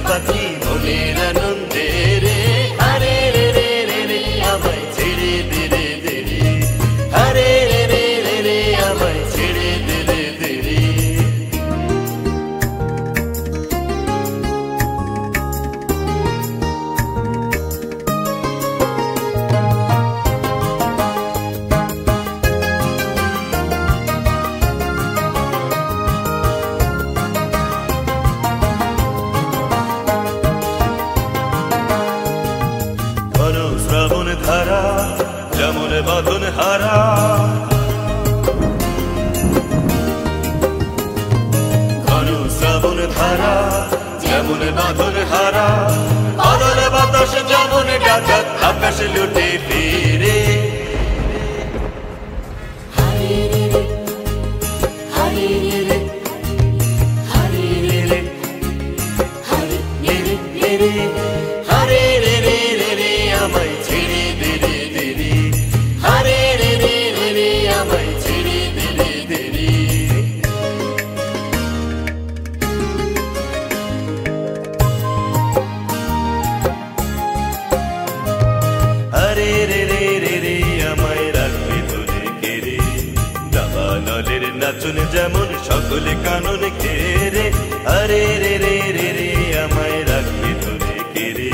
পাখি মনের আনন্দে রে হরে রে রে রে রে আমায় ছেড়ে দে রে দে রে হরে রে রে রে রে আমায় ছেড়ে দে রে দে রে শ্রাবণ ধারা যেমন বাঁধন হারা ঘন শ্রাবণ ধারা যেমন বাঁধন হারা বাদল বাতাস যেমন ডাকাত আকাশ লুটে ফিরে হরে রে রে হরে রে রে হরে রে রে হরে রে রে হরে রে রে রে রে আমায় ছেড়ে দে রে দে রে হরে রে রে রে রে আমায় ছেড়ে দে রে দে রে হরে রে রে রে রে আমায় রাখবে ধরে কেড়ে দাবানলের নাচন যেমন সকলে কানন ঘেরে হরে রে রে রে রে আমায় রাখবে ধরে কেড়ে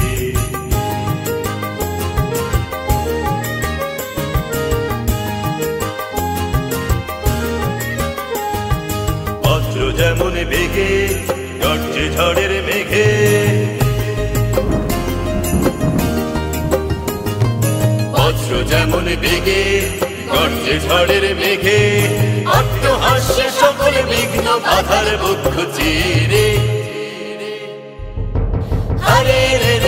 বজ্র যেমন বেগে গর্জে ঝড়ের মেঘে বজ্র যেমন বেগে গর্জে ঝড়ের মেঘে অট্টহাস্যে সকল বিঘ্ন বাধার বক্ষ চিরে হরে রে